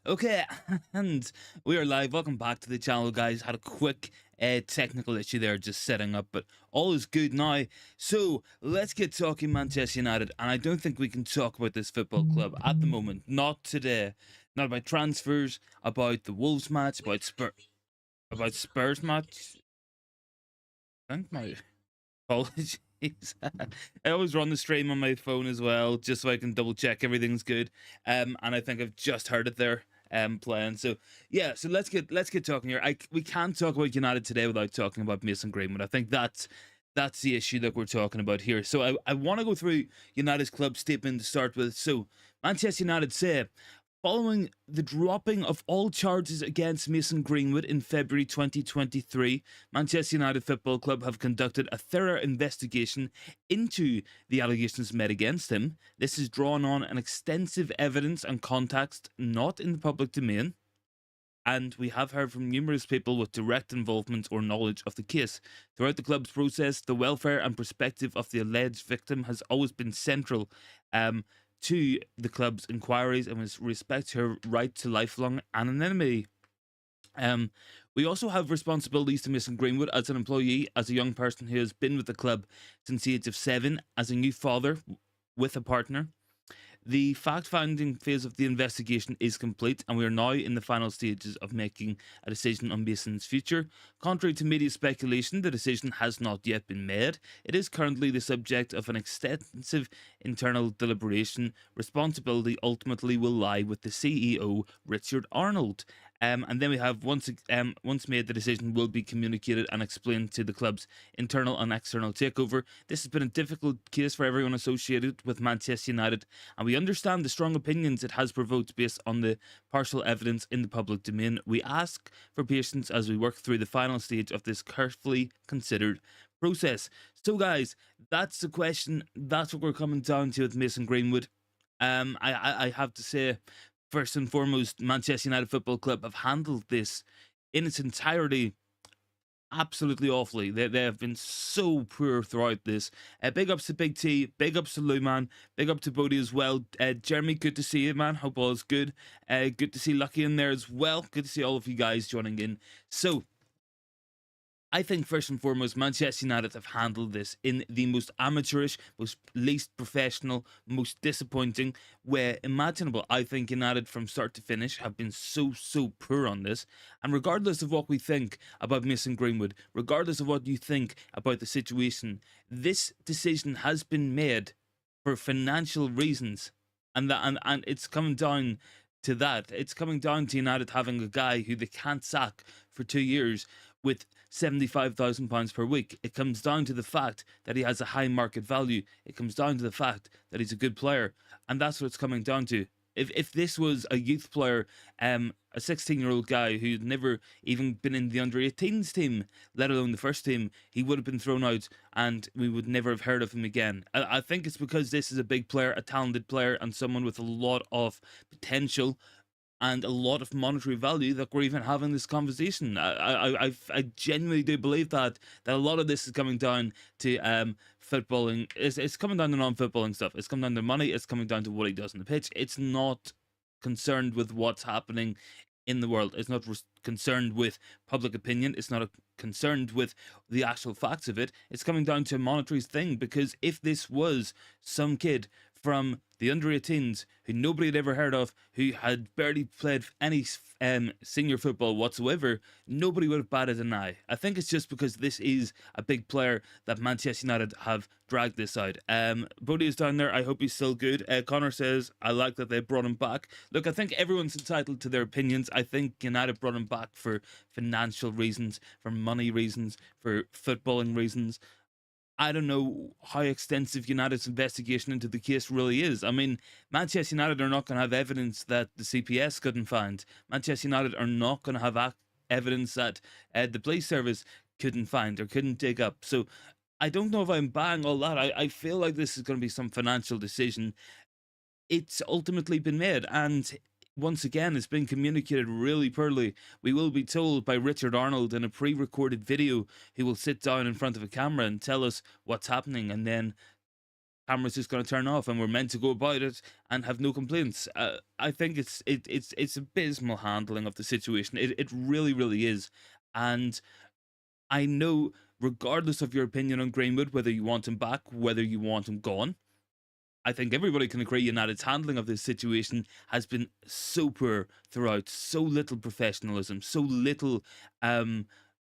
Okay, and we are live. Welcome back to the channel, guys. Had a quick technical issue there, just setting up, but all is good now. So let's get talking Manchester United, and I don't think we can talk about this football club at the moment. Not today. Not about transfers, about the Wolves match, about Spurs match. I think my apologies. I always run the stream on my phone as well, just so I can double check everything's good. And I think I've just heard it there playing. So yeah, so let's get talking here. We can't talk about United today without talking about Mason Greenwood. I think that's the issue that we're talking about here. So I want to go through United's club statement to start with. So Manchester United say, following the dropping of all charges against Mason Greenwood in February 2023, Manchester United Football Club have conducted a thorough investigation into the allegations made against him. This is drawn on an extensive evidence and context not in the public domain, and we have heard from numerous people with direct involvement or knowledge of the case. Throughout the club's process, the welfare and perspective of the alleged victim has always been central to the club's inquiries and with respect to her right to lifelong anonymity. We also have responsibilities to Mason Greenwood as an employee, as a young person who has been with the club since the age of 7, as a new father with a partner. The fact-finding phase of the investigation is complete, and we are now in the final stages of making a decision on Mason's future. Contrary to media speculation, the decision has not yet been made. It is currently the subject of an extensive internal deliberation. Responsibility ultimately will lie with the CEO, Richard Arnold. And then we have, once made, the decision will be communicated and explained to the club's internal and external takeover. This has been a difficult case for everyone associated with Manchester United, and we understand the strong opinions it has provoked based on the partial evidence in the public domain. We ask for patience as we work through the final stage of this carefully considered process. So guys, that's the question. That's what we're coming down to with Mason Greenwood. I have to say, first and foremost, Manchester United Football Club have handled this in its entirety absolutely awfully. They have been so poor throughout this. Big ups to Big T, big ups to Lou, man, big up to Bodie as well. Jeremy, good to see you, man. Hope all is good. Good to see Lucky in there as well. Good to see all of you guys joining in. So, I think first and foremost, Manchester United have handled this in the most amateurish, most least professional, most disappointing way imaginable. I think United from start to finish have been so poor on this. And regardless of what we think about Mason Greenwood, regardless of what you think about the situation, this decision has been made for financial reasons. And it's coming down to that. It's coming down to United having a guy who they can't sack for 2 years with £75,000 per week. It comes down to the fact that he has a high market value. It comes down to the fact that he's a good player, and that's what it's coming down to. If this was a youth player, a 16-year-old guy who'd never even been in the under-18s team, let alone the first team, he would have been thrown out and we would never have heard of him again. I think it's because this is a big player, a talented player, and someone with a lot of potential and a lot of monetary value that we're even having this conversation. I genuinely do believe that a lot of this is coming down to footballing. It's coming down to non-footballing stuff. It's coming down to money. It's coming down to what he does on the pitch. It's not concerned with what's happening in the world. It's not concerned with public opinion. It's not concerned with the actual facts of it. It's coming down to a monetary thing, because if this was some kid from the under-18s who nobody had ever heard of, who had barely played any senior football whatsoever, nobody would have batted an eye. I think it's just because this is a big player that Manchester United have dragged this out. Bodie is down there. I hope he's still good. Connor says, I like that they brought him back. Look, I think everyone's entitled to their opinions. I think United brought him back for financial reasons, for money reasons, for footballing reasons. I don't know how extensive United's investigation into the case really is. I mean, Manchester United are not going to have evidence that the CPS couldn't find. Manchester United are not going to have evidence that the police service couldn't find or couldn't dig up. So I don't know if I'm buying all that. I feel like this is going to be some financial decision. It's ultimately been made, and once again, it's been communicated really poorly. We will be told by Richard Arnold in a pre-recorded video, he will sit down in front of a camera and tell us what's happening, and then camera's just going to turn off and we're meant to go about it and have no complaints. I think it's abysmal handling of the situation. It really, really is. And I know, regardless of your opinion on Greenwood, whether you want him back, whether you want him gone, I think everybody can agree United's handling of this situation has been so poor throughout. So little professionalism, so little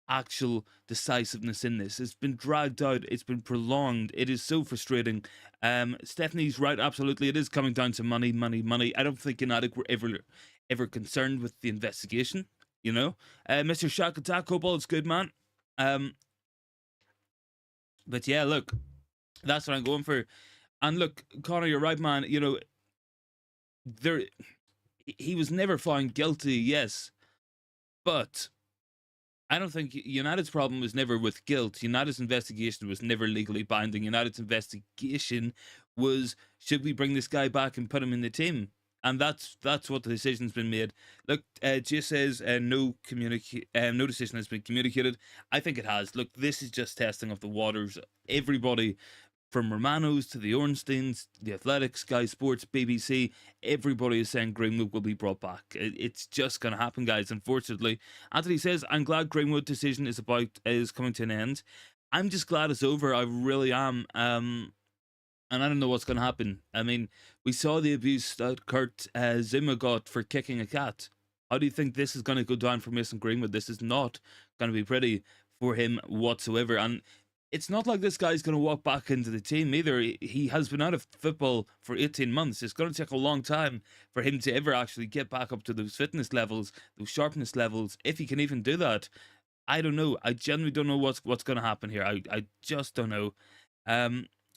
actual decisiveness in this. It's been dragged out, it's been prolonged. It is so frustrating. Stephanie's right, absolutely. It is coming down to money, money, money. I don't think United were ever concerned with the investigation, you know. Mr. Shack Attack, hope all is good, man. But yeah, look, that's what I'm going for. And look, Connor, you're right, man. You know, he was never found guilty, yes, but I don't think United's problem was never with guilt. United's investigation was never legally binding. United's investigation was, should we bring this guy back and put him in the team? And that's what the decision's been made. Look, Jay says no decision has been communicated. I think it has. Look, this is just testing of the waters. Everybody, from Romano's to the Ornsteins, the Athletics, Sky Sports, BBC, everybody is saying Greenwood will be brought back. It's just going to happen, guys, unfortunately. Anthony says, I'm glad Greenwood decision is coming to an end. I'm just glad it's over. I really am. And I don't know what's going to happen. I mean, we saw the abuse that Kurt Zuma got for kicking a cat. How do you think this is going to go down for Mason Greenwood? This is not going to be pretty for him whatsoever. And it's not like this guy's going to walk back into the team either. He has been out of football for 18 months. It's going to take a long time for him to ever actually get back up to those fitness levels, those sharpness levels, if he can even do that. I don't know. I genuinely don't know what's going to happen here. I just don't know.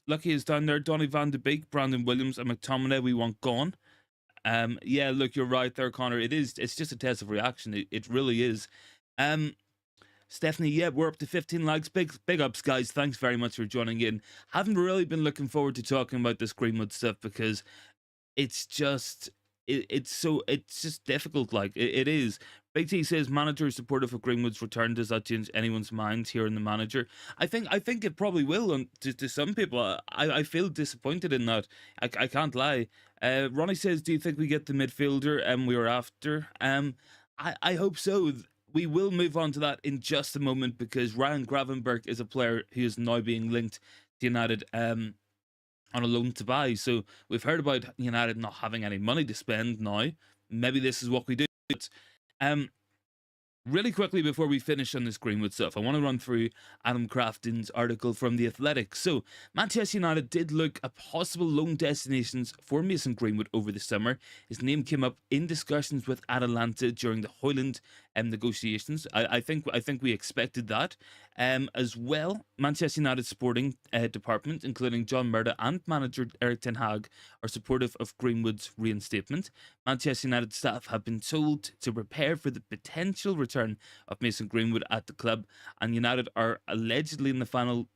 Lucky is down there. Donny van de Beek, Brandon Williams, and McTominay we want gone. Yeah, look, you're right there, Connor. It's just a test of reaction. It really is. Stephanie, yeah, we're up to 15 likes. Big ups, guys. Thanks very much for joining in. Haven't really been looking forward to talking about this Greenwood stuff because it's just it's just difficult. Like it is. Big T says manager is supportive of Greenwood's return. Does that change anyone's mind here in the manager? I think it probably will. And to some people, I feel disappointed in that. I can't lie. Ronnie says, do you think we get the midfielder we were after? I hope so. We will move on to that in just a moment because Ryan Gravenberch is a player who is now being linked to United on a loan to buy. So we've heard about United not having any money to spend now. Maybe this is what we do. Really quickly before we finish on this Greenwood stuff, I want to run through Adam Crafton's article from The Athletic. So, Manchester United did look at possible loan destinations for Mason Greenwood over the summer. His name came up in discussions with Atalanta during the Hoyland negotiations. I think we expected that. As well, Manchester United sporting department, including John Murda and manager Erik ten Hag, are supportive of Greenwood's reinstatement. Manchester United staff have been told to prepare for the potential return of Mason Greenwood at the club, and United are allegedly in the final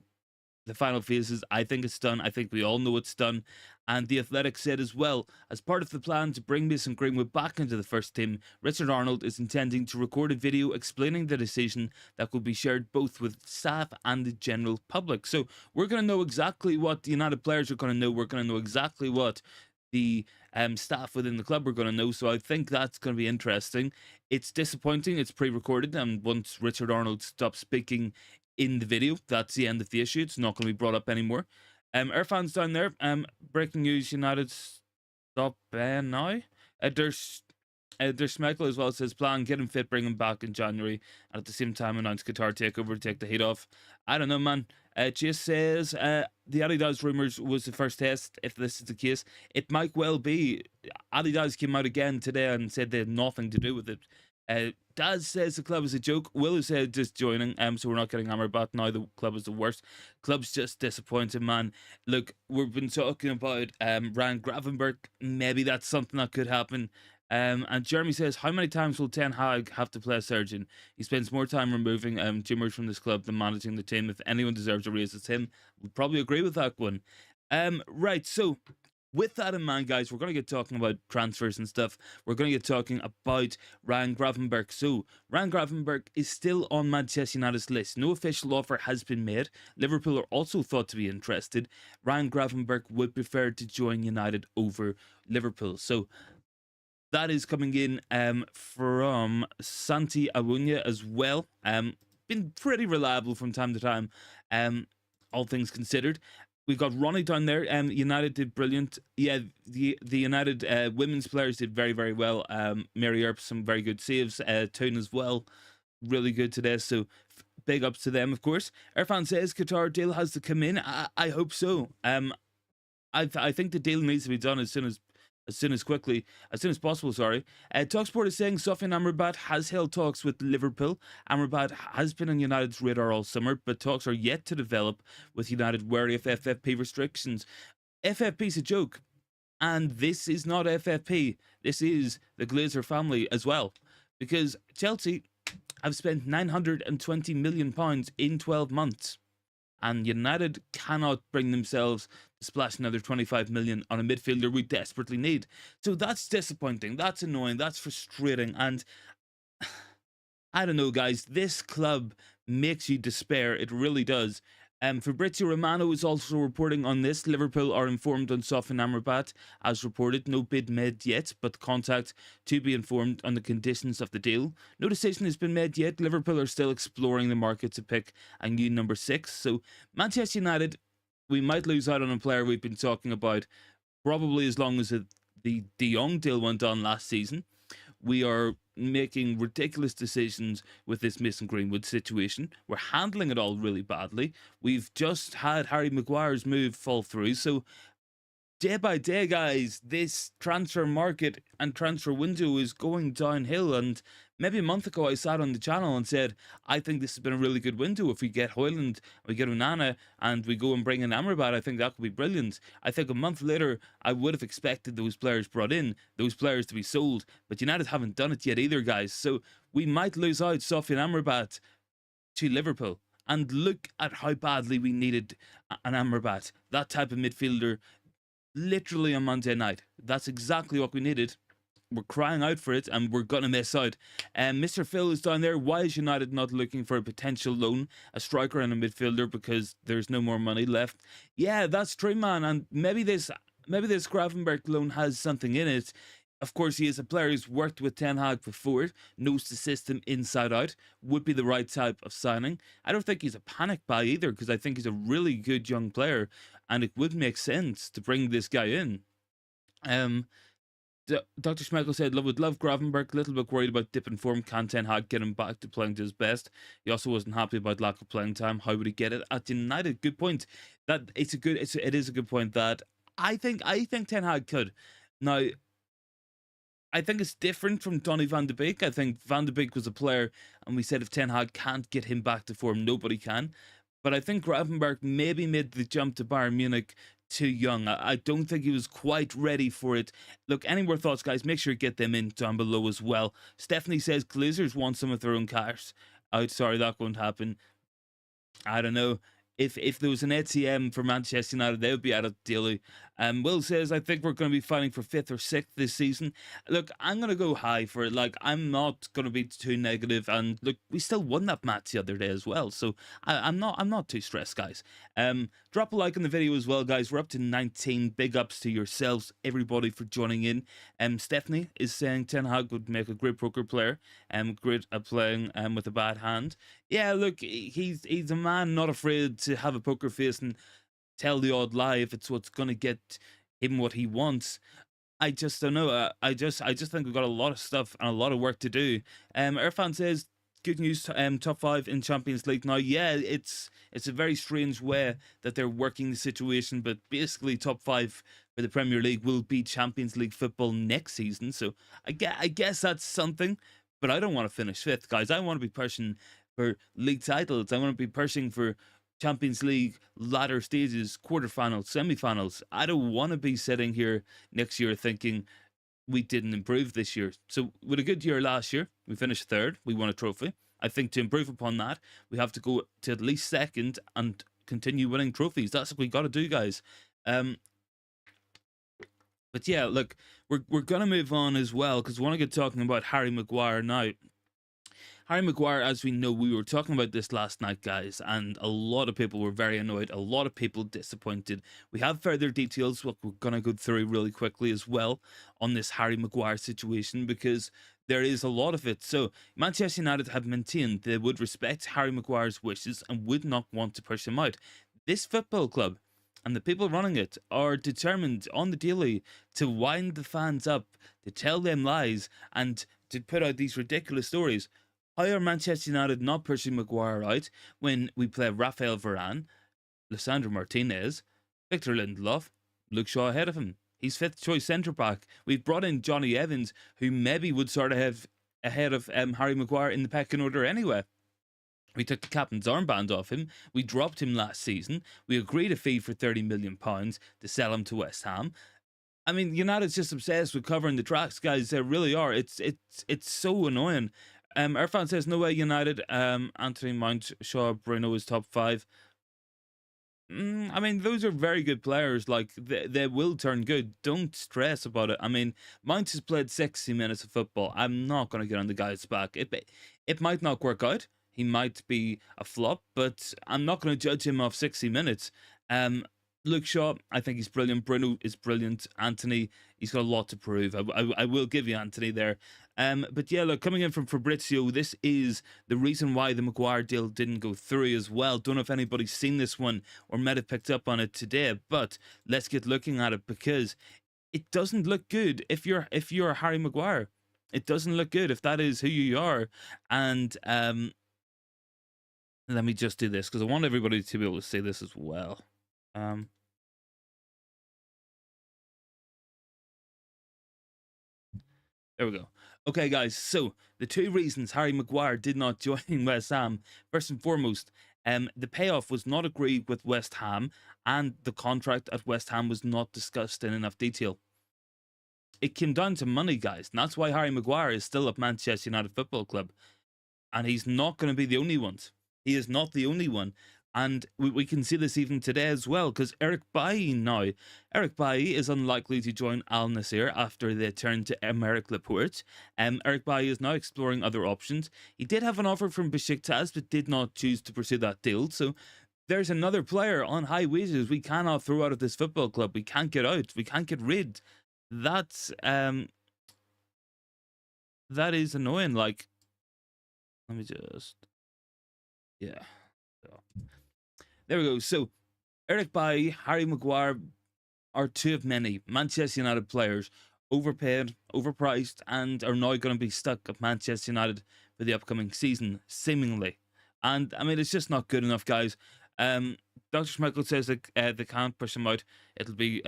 phases. I think it's done. I think we all know it's done. And The Athletic said as well, as part of the plan to bring Mason Greenwood back into the first team, Richard Arnold is intending to record a video explaining the decision that will be shared both with staff and the general public. So we're going to know exactly what the United players are going to know. We're going to know exactly what the staff within the club are going to know. So I think that's going to be interesting. It's disappointing. It's pre-recorded, and once Richard Arnold stops speaking in the video, that's the end of the issue. It's not going to be brought up anymore. Our fans down there, breaking news, United stop now. There's Schmeichel as well. Says plan, get him fit, bring him back in January, and at the same time announce Qatar takeover to take the heat off. I don't know, man. Chase says the Adidas rumours was the first test. If this is the case, it might well be. Adidas came out again today and said they had nothing to do with it. Daz says the club is a joke. Will is just joining, so we're not getting amrabat now. The club is the worst. Club's just disappointed, man. Look, we've been talking about Ryan Gravenberch. Maybe that's something that could happen. And Jeremy says, how many times will Ten Hag have to play a surgeon? He spends more time removing tumours from this club than managing the team. If anyone deserves a raise, it's him. We'd probably agree with that one. Right, so with that in mind, guys, we're going to get talking about transfers and stuff. We're going to get talking about Ryan Gravenberch. So, Ryan Gravenberch is still on Manchester United's list. No official offer has been made. Liverpool are also thought to be interested. Ryan Gravenberch would prefer to join United over Liverpool. So, that is coming in from Santi Awunya as well. Been pretty reliable from time to time, all things considered. We've got Ronnie down there. United did brilliant. Yeah, the United women's players did very, very well. Mary Earp, some very good saves. Toon as well, really good today. So big ups to them, of course. Irfan says Qatar deal has to come in. I hope so. I think the deal needs to be done as soon as possible. Sorry. Talksport is saying Sofian Amrabat has held talks with Liverpool. Amrabat has been on United's radar all summer, but talks are yet to develop, with United wary of FFP restrictions. FFP's a joke, and this is not FFP. This is the Glazer family as well, because Chelsea have spent £920 million in 12 months. And United cannot bring themselves to splash another 25 million on a midfielder we desperately need. So that's disappointing. That's annoying. That's frustrating. And I don't know, guys. This club makes you despair. It really does. Fabrizio Romano is also reporting on this. Liverpool are informed on Sofian Amrabat, as reported. No bid made yet, but contact to be informed on the conditions of the deal. No decision has been made yet. Liverpool are still exploring the market to pick a new number 6. So Manchester United, we might lose out on a player we've been talking about probably as long as the De Jong deal went on last season. We are making ridiculous decisions with this Mason Greenwood situation. We're handling it all really badly. We've just had Harry Maguire's move fall through. So day by day, guys, this transfer market and transfer window is going downhill. And maybe a month ago, I sat on the channel and said, I think this has been a really good window. If we get Højlund, we get Onana, and we go and bring in Amrabat, I think that could be brilliant. I think a month later, I would have expected those players brought in, those players to be sold. But United haven't done it yet either, guys. So we might lose out Sofian Amrabat to Liverpool. And look at how badly we needed an Amrabat, that type of midfielder, literally on Monday night. That's exactly what we needed. We're crying out for it, and we're gonna miss out. Mr. Phil is down there. Why is United not looking for a potential loan, a striker and a midfielder? Because there's no more money left. Yeah, that's true, man. And maybe this Gravenberch loan has something in it. Of course, he is a player who's worked with Ten Hag before, knows the system inside out, would be the right type of signing. I don't think he's a panic buy either, because I think he's a really good young player, and it would make sense to bring this guy in. Dr. Schmeichel said, would love Gravenberch, a little bit worried about dip in form. Can Ten Hag get him back to playing to his best? He also wasn't happy about lack of playing time. How would he get it at United? Good point. It is a good point that I think Ten Hag could. Now, I think it's different from Donny van de Beek. I think Van de Beek was a player, and we said if Ten Hag can't get him back to form, nobody can. But I think Gravenberch maybe made the jump to Bayern Munich too young. I don't think he was quite ready for it. Look, any more thoughts, guys? Make sure you get them in down below as well. Stephanie says Glazers want some of their own cars out. Sorry, that won't happen. I don't know. If there was an ATM for Manchester United, they would be out of daily. Will says, I think we're going to be fighting for 5th or 6th this season. Look, I'm going to go high for it. Like, I'm not going to be too negative. And look, we still won that match the other day as well. So I'm not too stressed, guys. Drop a like on the video as well, guys. We're up to 19. Big ups to yourselves, everybody, for joining in. Stephanie is saying Ten Hag would make a great poker player. Great at playing with a bad hand. Yeah, look, he's a man not afraid to have a poker face and tell the odd lie if it's what's going to get him what he wants. I just don't know. I just think we've got a lot of stuff and a lot of work to do. Irfan says, good news, top 5 in Champions League. Now, yeah, it's a very strange way that they're working the situation, but basically top 5 for the Premier League will be Champions League football next season. So I guess that's something, but I don't want to finish 5th, guys. I want to be pushing for league titles. I want to be pushing for Champions League latter stages, quarterfinals, semi-finals. I don't want to be sitting here next year thinking we didn't improve this year. So with a good year last year, we finished 3rd, we won a trophy. I think to improve upon that, we have to go to at least 2nd and continue winning trophies. That's what we got to do, guys. But yeah, look, we're gonna move on as well because we want to get talking about Harry Maguire now. Harry Maguire, as we know, we were talking about this last night, guys, and a lot of people were very annoyed, a lot of people disappointed. We have further details, what we're going to go through really quickly as well on this Harry Maguire situation, because there is a lot of it. So, Manchester United have maintained they would respect Harry Maguire's wishes and would not want to push him out. This football club and the people running it are determined on the daily to wind the fans up, to tell them lies, and to put out these ridiculous stories. How are Manchester United not pushing Maguire out when we play Rafael Varane, Lisandro Martinez, Victor Lindelof, Luke Shaw ahead of him? He's fifth choice centre back. We've brought in Johnny Evans, who maybe would sort of have ahead of Harry Maguire in the pecking order anyway. We took the captain's armband off him. We dropped him last season. We agreed a fee for £30 million to sell him to West Ham. I mean, United's just obsessed with covering the tracks, guys. They really are. It's so annoying. Irfan says, no way United. Anthony Mount, Shaw, Bruno is top 5. I mean, those are very good players. Like, they will turn good. Don't stress about it. I mean, Mount has played 60 minutes of football. I'm not going to get on the guy's back. It might not work out. He might be a flop, but I'm not going to judge him off 60 minutes. Luke Shaw, I think he's brilliant. Bruno is brilliant. Anthony, he's got a lot to prove. I will give you Anthony there. But yeah, look, coming in from Fabrizio, this is the reason why the Maguire deal didn't go through as well. Don't know if anybody's seen this one or might have picked up on it today, but let's get looking at it because it doesn't look good if you're Harry Maguire. It doesn't look good if that is who you are. And let me just do this because I want everybody to be able to see this as well. There we go. Okay, guys, so the two reasons Harry Maguire did not join West Ham, first and foremost, the payoff was not agreed with West Ham, and the contract at West Ham was not discussed in enough detail. It came down to money, guys, and that's why Harry Maguire is still at Manchester United Football Club, and he's not going to be the only one. He is not the only one. And we can see this even today as well, because Eric Bailly now. Eric Bailly is unlikely to join Al Nassr after they turn to Aymeric Laporte. Eric Bailly is now exploring other options. He did have an offer from Besiktas, but did not choose to pursue that deal. So there's another player on high wages we cannot throw out of this football club. We can't get out. We can't get rid. That's that is annoying. Like, let me just, yeah. So, there we go. So, Eric Bailly, Harry Maguire are two of many Manchester United players overpaid, overpriced, and are now going to be stuck at Manchester United for the upcoming season, seemingly. And I mean, it's just not good enough, guys. Dr. Schmeichel says that they can't push him out. It'll be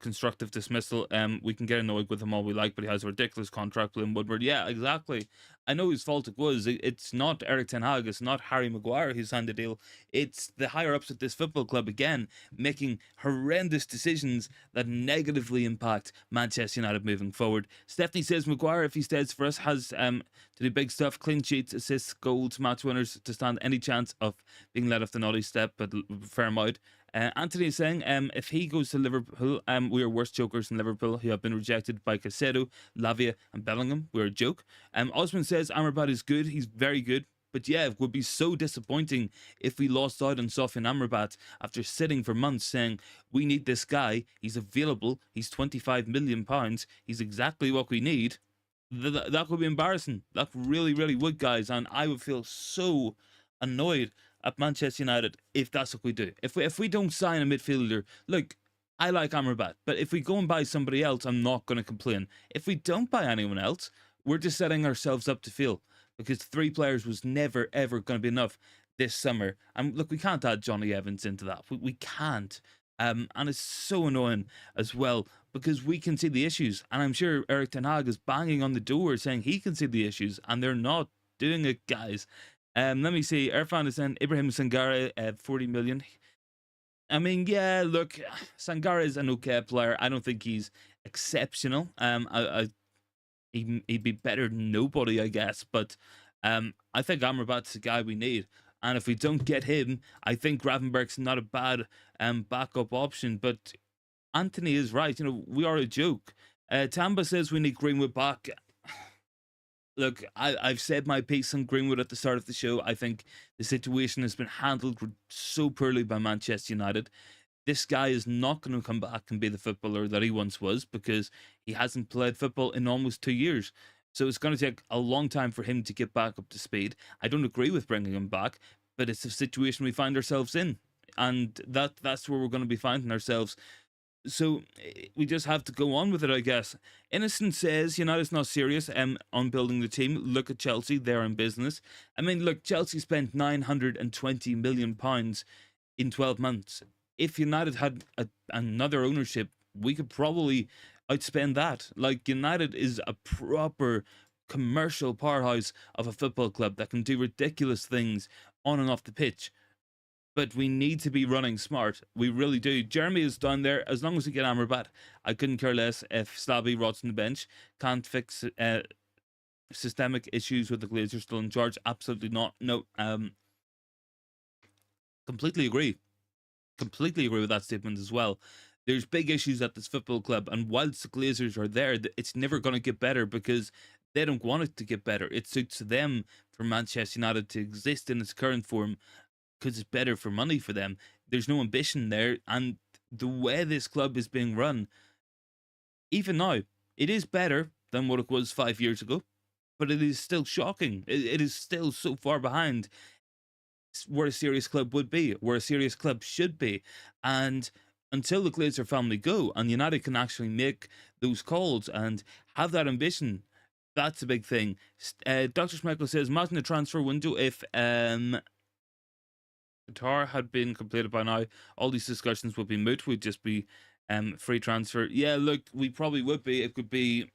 constructive dismissal. We can get annoyed with him all we like, but he has a ridiculous contract with Woodward. Yeah, exactly. I know whose fault it was. It's not Eric Ten Hag. It's not Harry Maguire who signed the deal. It's the higher ups at this football club again making horrendous decisions that negatively impact Manchester United moving forward. Stephanie says Maguire, if he stays for us, has to do big stuff: clean sheets, assists, goals, match winners to stand any chance of being let off the naughty step. But firm out. Anthony is saying if he goes to Liverpool, we are worse jokers than Liverpool, who have been rejected by Caicedo, Lavia and Bellingham. We're a joke. Osman says Amrabat is good. He's very good. But yeah, it would be so disappointing if we lost out on Sofyan Amrabat after sitting for months saying, we need this guy. He's available. He's £25 million. He's exactly what we need. That would be embarrassing. That really, really would, guys. And I would feel so annoyed at Manchester United if that's what we do. If we don't sign a midfielder, look, I like Amrabat, but if we go and buy somebody else, I'm not going to complain. If we don't buy anyone else, we're just setting ourselves up to fail, because 3 players was never ever going to be enough this summer. And look, we can't add Johnny Evans into that. We can't. And it's so annoying as well, because we can see the issues, and I'm sure Eric Ten Hag is banging on the door saying he can see the issues, and they're not doing it, guys. Let me see. Irfan is saying Ibrahim Sangare at 40 million. I mean, yeah, look, Sangare is an okay player. I don't think he's exceptional. He'd be better than nobody, I guess. But I think Amrabat's the guy we need. And if we don't get him, I think Gravenberch's not a bad backup option. But Anthony is right. We are a joke. Tamba says we need Greenwood back. Look, I've said my piece on Greenwood at the start of the show. I think the situation has been handled so poorly by Manchester United. This guy is not going to come back and be the footballer that he once was, because he hasn't played football in almost 2 years. So it's going to take a long time for him to get back up to speed. I don't agree with bringing him back, but it's the situation we find ourselves in. And that's where we're going to be finding ourselves. So we just have to go on with it, I guess. Innocent says United's not serious on building the team. Look at Chelsea, they're in business. I mean, look, Chelsea spent £920 million in 12 months. If United had another ownership, we could probably outspend that. Like, United is a proper commercial powerhouse of a football club that can do ridiculous things on and off the pitch. But we need to be running smart. We really do. Jeremy is down there. As long as we get Amrabat, I couldn't care less if Stabby rots on the bench. Can't fix systemic issues with the Glazer still in charge. Absolutely not. No. Completely agree. Completely agree with that statement as well. There's big issues at this football club, and whilst the Glazers are there, it's never going to get better because they don't want it to get better. It suits them for Manchester United to exist in its current form because it's better for money for them. There's no ambition there, and the way this club is being run, even now, it is better than what it was 5 years ago, but it is still shocking. It is still so far behind where a serious club would be, where a serious club should be. And until the Glazer family go and United can actually make those calls and have that ambition, that's a big thing. Dr. Schmeichel says, imagine the transfer window if Qatar had been completed by now, all these discussions would be moot. We'd just be free transfer. Yeah, look, we probably would be. It could be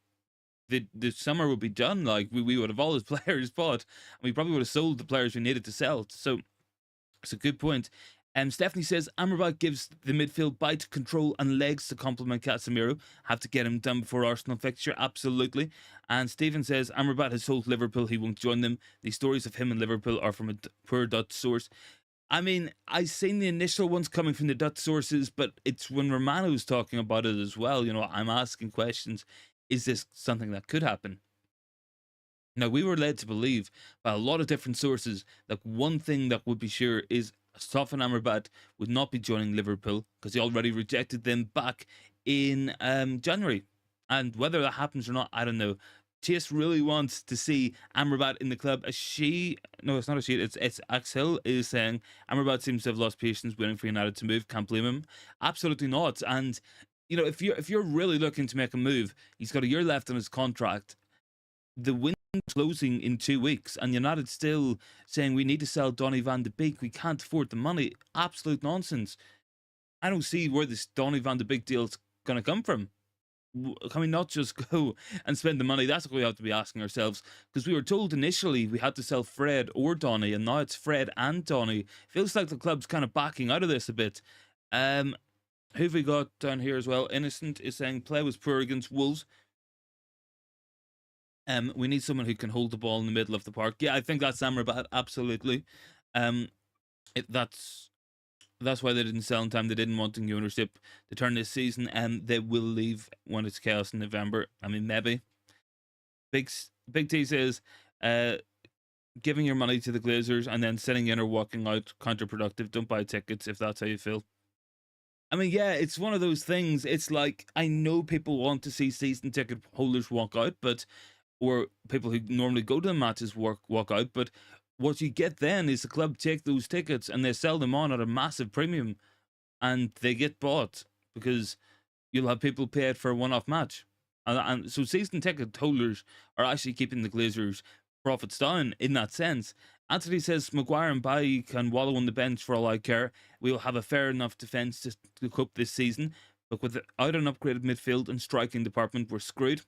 the summer would be done. Like, we would have all his players bought, and we probably would have sold the players we needed to sell. So it's a good point. Stephanie says Amrabat gives the midfield bite, control, and legs to complement Casemiro. Have to get him done before Arsenal fixture, absolutely. And Stephen says Amrabat has told Liverpool he won't join them. The stories of him and Liverpool are from a poor Dutch source. I mean, I've seen the initial ones coming from the Dutch sources, but it's when Romano's talking about it as well. I'm asking questions. Is this something that could happen? Now, we were led to believe by a lot of different sources that one thing that would be sure is Stefan Amrabat would not be joining Liverpool because he already rejected them back in January. And whether that happens or not, I don't know. Chase really wants to see Amrabat in the club. No, it's not a sheet. It's Axel is saying Amrabat seems to have lost patience waiting for United to move. Can't blame him. Absolutely not. And if you're really looking to make a move, he's got a year left on his contract. The window's closing in 2 weeks, and United still saying we need to sell Donny van de Beek. We can't afford the money. Absolute nonsense. I don't see where this Donny van de Beek deal's going to come from. Can we not just go and spend the money? That's what we have to be asking ourselves, because we were told initially we had to sell Fred or Donny, and now it's Fred and Donny. Feels like the club's kind of backing out of this a bit. Who have we got down here as well? Innocent is saying play was poor against Wolves. We need someone who can hold the ball in the middle of the park. Yeah, I think that's Amrabat, absolutely. That's why they didn't sell in time. They didn't want the ownership to turn this season, and they will leave when it's chaos in November. I mean, maybe. Big T says, giving your money to the Glazers and then sitting in or walking out, counterproductive. Don't buy tickets if that's how you feel. I mean, yeah, it's one of those things. It's like, I know people want to see season ticket holders walk out, or people who normally go to the matches walk out, but what you get then is the club take those tickets and they sell them on at a massive premium, and they get bought because you'll have people pay it for a one-off match. And so season ticket holders are actually keeping the Glazers' profits down in that sense. Anthony says Maguire and Bayern can wallow on the bench for all I care. We will have a fair enough defence to cope this season, but without an upgraded midfield and striking department, we're screwed.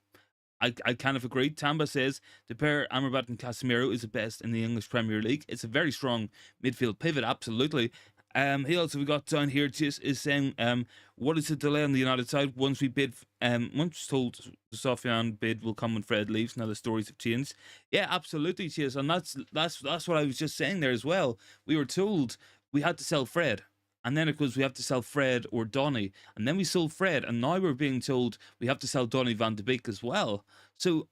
I kind of agree. Tamba says the pair Amrabat and Casemiro is the best in the English Premier League. It's a very strong midfield pivot, absolutely. He also, we got down here, Chase is saying, what is the delay on the United side? Once told the Sofian bid will come when Fred leaves. Now the stories have changed. Yeah, absolutely, Chase, and that's what I was just saying there as well. We were told we had to sell Fred. And then it goes, we have to sell Fred or Donny. And then we sold Fred. And now we're being told we have to sell Donny van de Beek as well. So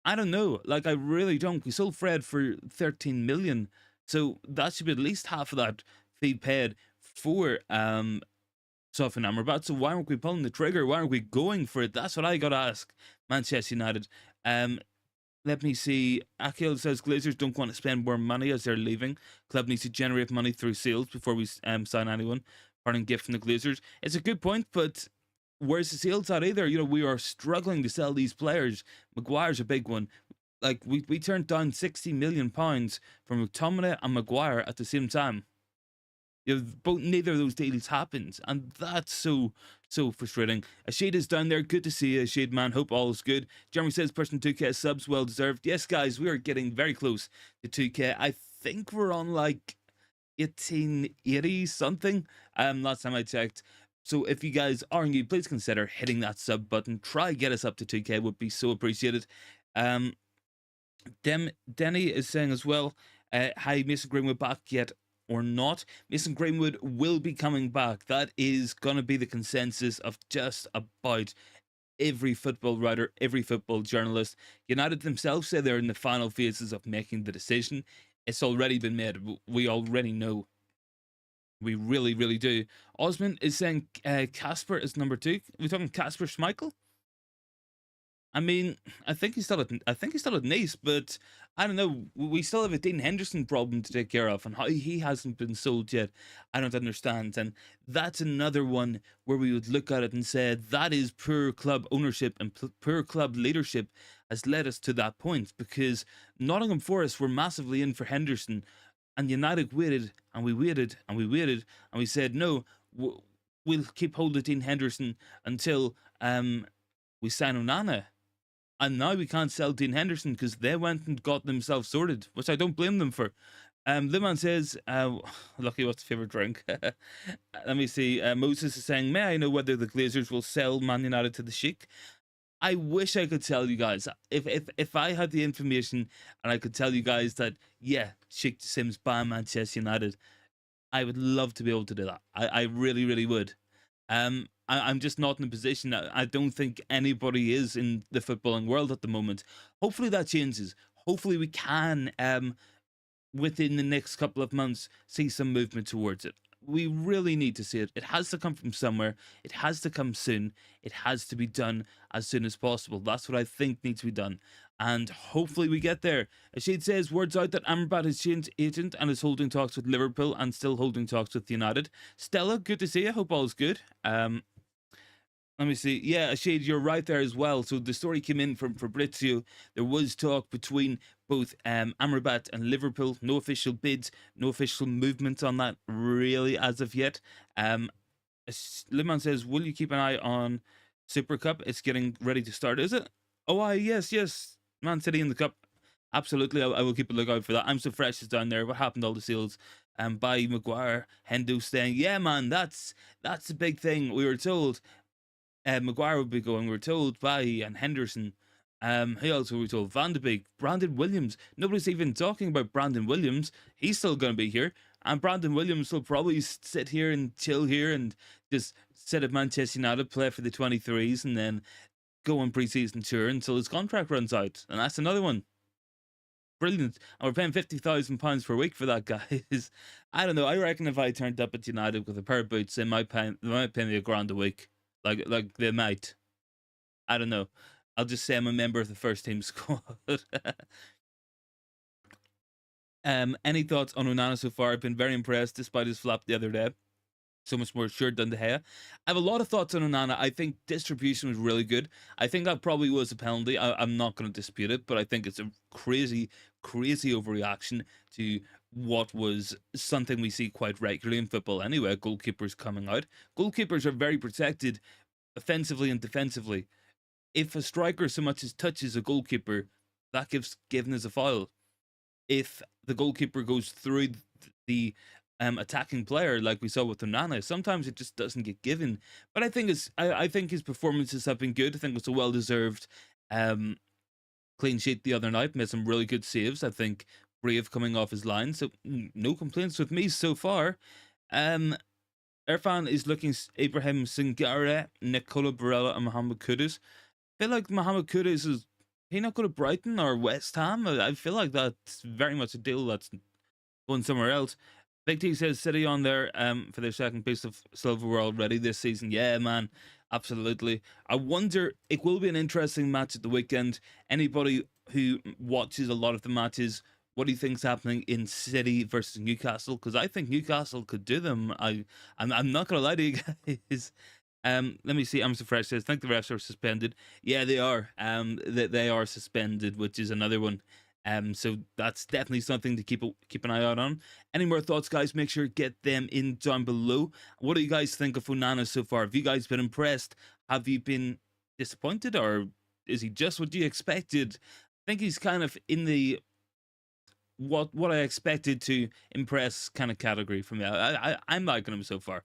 I don't know. Like, I really don't. We sold Fred for 13 million. So that should be at least half of that fee paid for Stefan amrabat. So why aren't we pulling the trigger? Why aren't we going for it? That's what I got to ask Manchester United. Let me see. Akil says Glazers don't want to spend more money as they're leaving. Club needs to generate money through sales before we sign anyone. Parting gift from the Glazers. It's a good point, but where's the sales at either? You know, we are struggling to sell these players. Maguire's a big one. Like, we turned down £60 million from McTominay and Maguire at the same time. You know, neither of those deals happened, and that's so frustrating. Ashid is down there. Good to see you, Ashid, man. Hope all is good. Jeremy says, person 2K subs, well deserved. Yes, guys, we are getting very close to 2K. I think we're on like 1880 something. Last time I checked. So if you guys are new, please consider hitting that sub button. Try get us up to 2K. Would be so appreciated. Denny is saying as well, hi, Mason Greenwood back yet or not? Mason Greenwood will be coming back. That is going to be the consensus of just about every football writer, every football journalist. United themselves say they're in the final phases of making the decision. It's already been made. We already know. We really, really do. Osman is saying Casper is number 2. Are we talking Casper Schmeichel? I mean, I think he's still at Nice, but I don't know. We still have a Dean Henderson problem to take care of, and how he hasn't been sold yet, I don't understand. And that's another one where we would look at it and say that is poor club ownership and poor club leadership has led us to that point. Because Nottingham Forest were massively in for Henderson, and United waited and we waited and we waited and we said no, we'll keep hold of Dean Henderson until we sign Onana. And now we can't sell Dean Henderson because they went and got themselves sorted, which I don't blame them for. Liman says, lucky, what's the favourite drink? Let me see. Moses is saying, may I know whether the Glazers will sell Man United to the Sheikh? I wish I could tell you guys. If I had the information and I could tell you guys that, yeah, Sheikh Sims buy Manchester United, I would love to be able to do that. I really, really would. I'm just not in a position. I don't think anybody is in the footballing world at the moment. Hopefully that changes. Hopefully we can, within the next couple of months, see some movement towards it. We really need to see it. It has to come from somewhere. It has to come soon. It has to be done as soon as possible. That's what I think needs to be done. And hopefully we get there. Ashid says, words out that Amrabat has changed agent and is holding talks with Liverpool and still holding talks with United. Stella, good to see you. Hope all's good. Let me see. Yeah, Ashid, you're right there as well. So the story came in from Fabrizio. There was talk between both Amrabat and Liverpool. No official bids, no official movement on that really as of yet. Liman says, will you keep an eye on Super Cup? It's getting ready to start, is it? Oh, yes. Man City in the Cup. Absolutely, I will keep a lookout for that. I'm so fresh is down there. What happened to all the sales? By Maguire, Hendo staying. Yeah, man, that's the big thing. We were told Maguire would be going. We were told by and Henderson. Who else were we told? Van de Beek, Brandon Williams. Nobody's even talking about Brandon Williams. He's still going to be here. And Brandon Williams will probably sit here and chill here and just sit at Manchester United, play for the 23s, and then go on pre-season tour until his contract runs out. And that's another one. Brilliant. And we're paying £50,000 per week for that, guys. I don't know. I reckon if I turned up at United with a pair of boots, they might pay me £1,000 a week. Like they might. I don't know. I'll just say I'm a member of the first team squad. Any thoughts on Onana so far? I've been very impressed despite his flop the other day. So much more assured than De Gea. I have a lot of thoughts on Onana. I think distribution was really good. I think that probably was a penalty. I'm not going to dispute it, but I think it's a crazy overreaction to what was something we see quite regularly in football anyway. Goalkeepers coming out. Goalkeepers are very protected offensively and defensively. If a striker so much as touches a goalkeeper, that gives given as a foul. If the goalkeeper goes through the attacking player, like we saw with Onana, sometimes it just doesn't get given. But I think his performances have been good. I think it was a well-deserved clean sheet the other night. Made some really good saves. I think brave coming off his line, so no complaints with me so far. Irfan is looking Ibrahim Singare, Nicola Barella, and Mohamed Kudus. I feel like Mohamed Kudus is he not go to Brighton or West Ham? I feel like that's very much a deal that's going somewhere else. Big T says City on there for their second piece of silverware already this season. Yeah, man, absolutely. I wonder, it will be an interesting match at the weekend. Anybody who watches a lot of the matches, what do you think's happening in City versus Newcastle? Because I think Newcastle could do them. I'm not gonna lie to you guys. Let me see. I'm so fresh says, think the refs are suspended. Yeah, they are. They are suspended, which is another one. So that's definitely something to keep an eye out on. Any more thoughts, guys? Make sure to get them in down below. What do you guys think of Onana so far? Have you guys been impressed? Have you been disappointed, or is he just what you expected? I think he's kind of in the what I expected to impress kind of category from me. I'm liking him so far.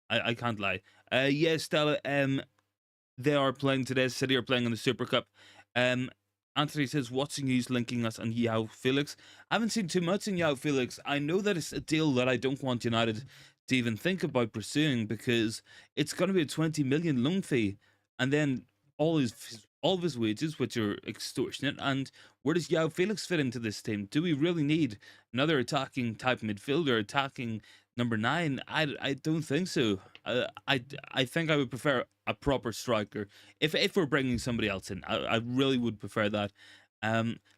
I can't lie. Yeah, Stella. They are playing today. City are playing in the Super Cup. Anthony says, what's the news linking us and Yao Felix? I haven't seen too much in Yao Felix. I know that it's a deal that I don't want United to even think about pursuing, because it's going to be a 20 million loan fee, and then all of his wages, which are extortionate. And where does Yao Felix fit into this team? Do we really need another attacking type midfielder, attacking number 9? I don't think so. I think I would prefer a proper striker. If we're bringing somebody else in, I really would prefer that.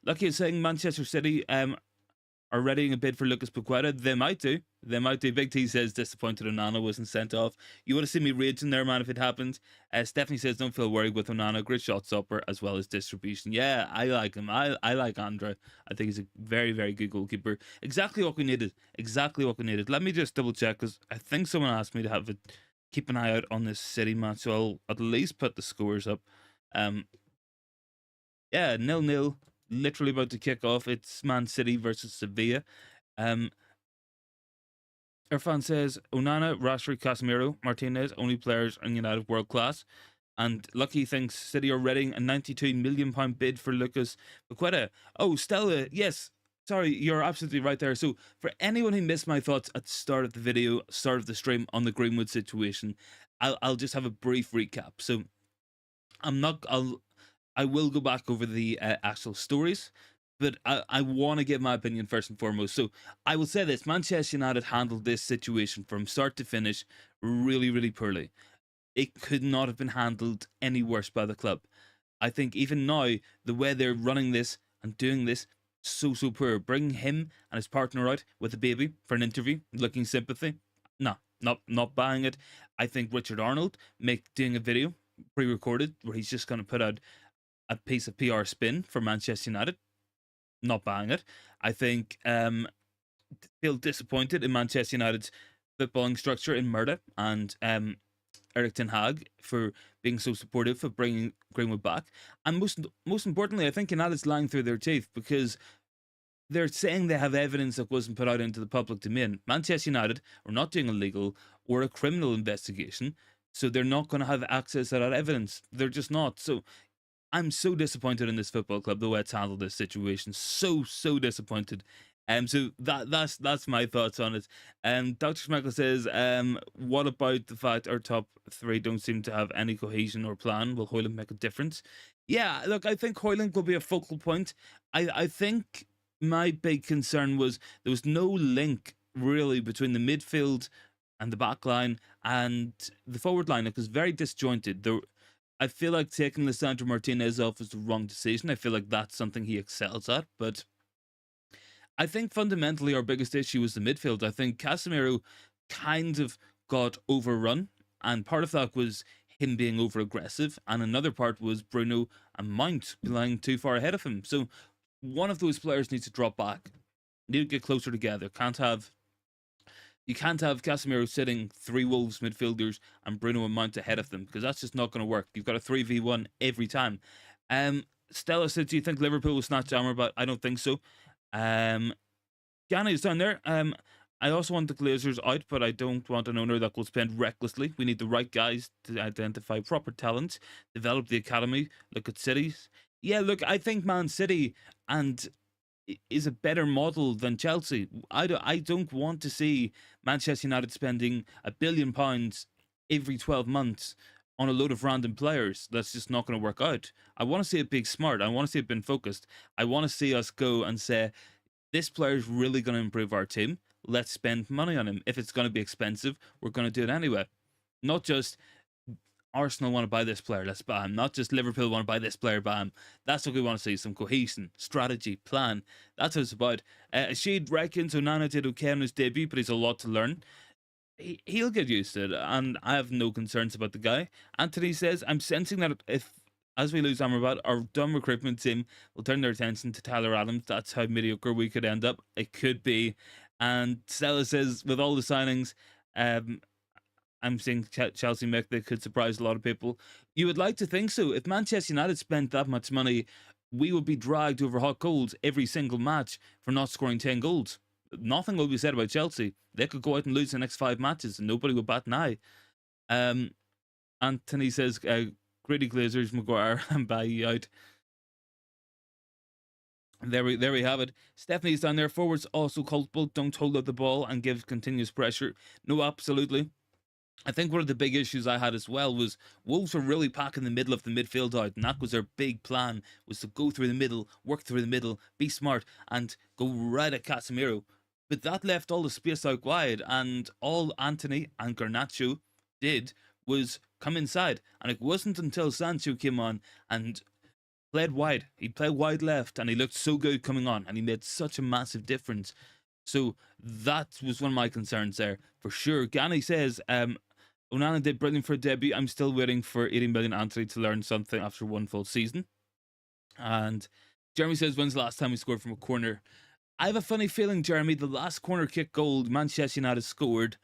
Lucky is saying Manchester City are readying a bid for Lucas Paqueta. They might do. They might do. Big T says disappointed Onana wasn't sent off. You would have seen me raging there, man, if it happened. Stephanie says don't feel worried with Onana. Great shot stopper as well as distribution. Yeah, I like him. I like Andre. I think he's a very, very good goalkeeper. Exactly what we needed. Exactly what we needed. Let me just double check, because I think someone asked me to have keep an eye out on this City match, so I'll at least put the scores up. Yeah, 0-0. Literally about to kick off. It's Man City versus Sevilla. Irfan says Onana, Rashford, Casemiro, Martinez, only players in United world class. And Lucky thinks City are readying a £92 million bid for Lucas Paqueta. Oh, Stella, yes. Sorry, you're absolutely right there. So for anyone who missed my thoughts at the start of the video, start of the stream on the Greenwood situation, I'll just have a brief recap. So I will go back over the actual stories, but I want to give my opinion first and foremost. So I will say this: Manchester United handled this situation from start to finish really, really poorly. It could not have been handled any worse by the club. I think even now, the way they're running this and doing this, so poor. Bringing him and his partner out with a baby for an interview, looking sympathy. No, not buying it. I think Richard Arnold doing a video pre-recorded where he's just going to put out a piece of PR spin for Manchester United. Not buying it. I think feel disappointed in Manchester United's footballing structure in Murda and Erik ten Hag for being so supportive of bringing Greenwood back. And most importantly, I think United's lying through their teeth, because they're saying they have evidence that wasn't put out into the public domain. Manchester United are not doing a legal or a criminal investigation, so they're not going to have access to that evidence. They're just not. So I'm so disappointed in this football club, the way it's handled this situation. So disappointed. So that's my thoughts on it. Dr. Schmeichel says, what about the fact our top 3 don't seem to have any cohesion or plan? Will Højlund make a difference? Yeah, look, I think Højlund will be a focal point. I think my big concern was there was no link really between the midfield and the back line and the forward line. It was very disjointed. I feel like taking Lisandro Martinez off was the wrong decision. I feel like that's something he excels at, but I think fundamentally our biggest issue was the midfield. I think Casemiro kind of got overrun, and part of that was him being over-aggressive, and another part was Bruno and Mount lying too far ahead of him. So one of those players needs to drop back, need to get closer together. You can't have Casemiro sitting 3 Wolves midfielders and Bruno and Mount ahead of them, because that's just not going to work. You've got a 3v1 every time. Stella said, do you think Liverpool will snatch Amrabat? I don't think so. Gana is down there. I also want the Glazers out, but I don't want an owner that will spend recklessly. We need the right guys to identify proper talent, develop the academy, look at cities. Yeah, look, I think Man City and is a better model than Chelsea. I don't want to see Manchester United spending £1 billion every 12 months on a load of random players. That's just not going to work out. I want to see it being smart. I want to see it being focused. I want to see us go and say, this player is really going to improve our team. Let's spend money on him. If it's going to be expensive, we're going to do it anyway. Not just Arsenal want to buy this player, let's buy him. Not just Liverpool want to buy this player, buy him. That's what we want to see. Some cohesion, strategy, plan. That's what it's about. Sheed reckons Onana did okay on his debut, but he's a lot to learn. He'll get used to it, and I have no concerns about the guy. Anthony says, I'm sensing that if, as we lose Amrabat, our dumb recruitment team will turn their attention to Tyler Adams. That's how mediocre we could end up. It could be. And Stella says, with all the signings, I'm seeing Chelsea make that could surprise a lot of people. You would like to think so. If Manchester United spent that much money, we would be dragged over hot coals every single match for not scoring 10 goals. Nothing will be said about Chelsea. They could go out and lose the next 5 matches and nobody will bat an eye. Anthony says, greedy Glazers, Maguire, and Bayern out. There we have it. Stephanie's down there. Forwards also culpable. Don't hold up the ball and give continuous pressure. No, absolutely. I think one of the big issues I had as well was Wolves were really packing the middle of the midfield out, and that was their big plan, was to go through the middle, work through the middle, be smart, and go right at Casemiro. But that left all the space out wide, and all Anthony and Garnacho did was come inside. And it wasn't until Sancho came on and played wide. He played wide left, and he looked so good coming on, and he made such a massive difference. So that was one of my concerns there, for sure. Gani says, Onana did brilliant for a debut. I'm still waiting for 80 million Anthony to learn something after one full season. And Jeremy says, when's the last time we scored from a corner? I have a funny feeling, Jeremy, the last corner kick goal Manchester United scored,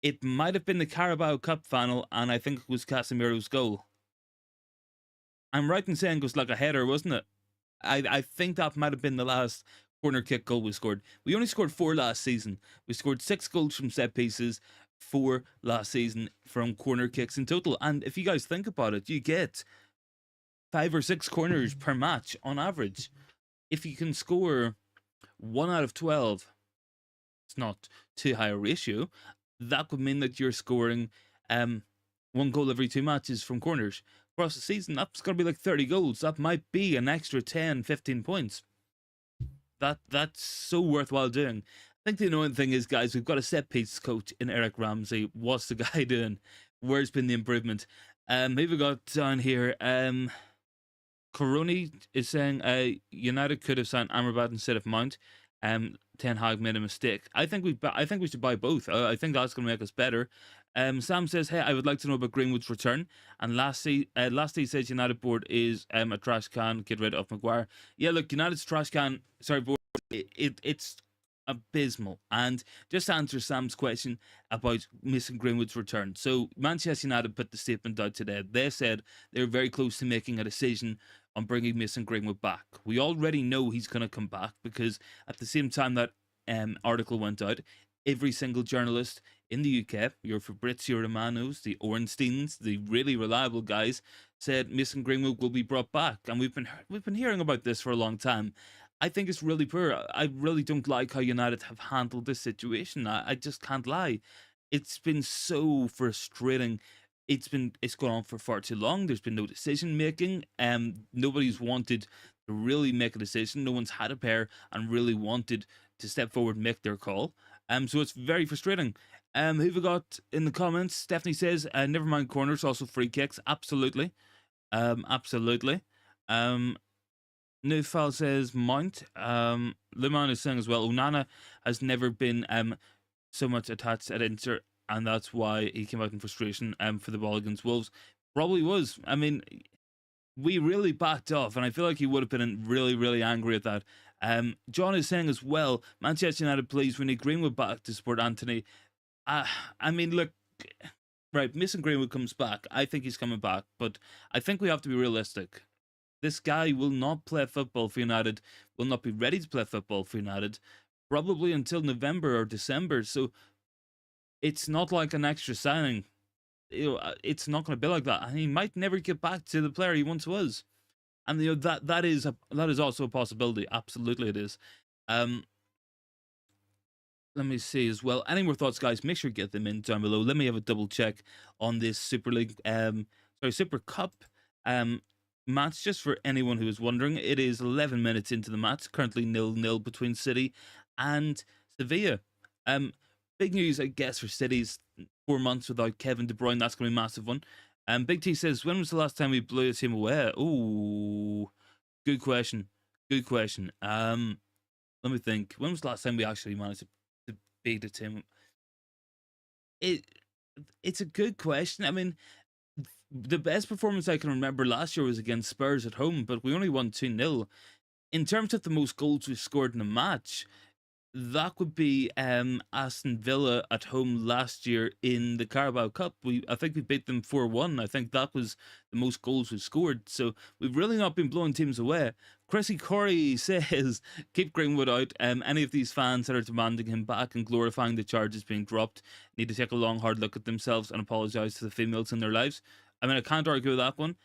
it might have been the Carabao Cup final, and I think it was Casemiro's goal. I'm right in saying it was like a header, wasn't it? I think that might have been the last corner kick goal we scored. We only scored 4 last season. We scored 6 goals from set pieces, 4 last season from corner kicks in total. And if you guys think about it, you get 5 or 6 corners per match on average. If you can score 1 out of 12, it's not too high a ratio. That would mean that you're scoring 1 goal every 2 matches from corners. Across the season, that's going to be like 30 goals. That might be an extra 10, 15 points. That's so worthwhile doing. I think the annoying thing is, guys, we've got a set piece coach in Eric Ramsey. What's the guy doing? Where's been the improvement? Who we got down here? Coroni is saying United could have signed Amrabat instead of Mount. Ten Hag made a mistake. I think we should buy both. I think that's going to make us better. Sam says, hey, I would like to know about Greenwood's return. And lastly says United board is a trash can. Get rid of Maguire. Yeah, look, United's trash can. Sorry, board. It's abysmal. And just to answer Sam's question about Mason Greenwood's return. So Manchester United put the statement out today. They said they're very close to making a decision on bringing Mason Greenwood back. We already know he's going to come back because at the same time that article went out, every single journalist in the UK, your Fabrizio Romanos, the Ornsteins, the really reliable guys, said Mason Greenwood will be brought back. And we've been hearing about this for a long time. I think it's really poor. I really don't like how United have handled this situation. I just can't lie. It's been so frustrating. It's gone on for far too long. There's been no decision making. Nobody's wanted to really make a decision. No one's had a pair and really wanted to step forward and make their call. So it's very frustrating. Who have we got in the comments? Stephanie says, never mind corners, also free kicks. Absolutely. Absolutely. Newfall says Mount. Luman is saying as well, Onana has never been so much attached at Inter, and that's why he came out in frustration for the ball against Wolves. Probably was. I mean, we really backed off, and I feel like he would have been really, really angry at that. John is saying as well, Manchester United, please, we need Greenwood back to support Anthony. I mean, look, right, Mason Greenwood comes back. I think he's coming back, but I think we have to be realistic. This guy will not play football for United, will not be ready to play football for United, probably until November or December. So it's not like an extra signing. It's not going to be like that. And he might never get back to the player he once was. And that is also a possibility. Absolutely it is. Um, let me see as well. Any more thoughts, guys? Make sure to get them in down below. Let me have a double check on this Super League, Super Cup match, just for anyone who is wondering. It is 11 minutes into the match, currently 0-0 between City and Sevilla. Big news, I guess, for City's 4 months without Kevin De Bruyne. That's going to be a massive one. Big T says, when was the last time we blew a team away? Ooh, good question. Good question. Let me think. When was the last time we actually managed to beat a team? It it's a good question. I mean, the best performance I can remember last year was against Spurs at home, but we only won 2-0. In terms of the most goals we scored in a match, that would be Aston Villa at home last year in the Carabao Cup. I think we beat them 4-1. I think that was the most goals we scored. So we've really not been blowing teams away. Chrissy Corey says, keep Greenwood out. Any of these fans that are demanding him back and glorifying the charges being dropped need to take a long, hard look at themselves and apologise to the females in their lives. I mean, I can't argue with that one.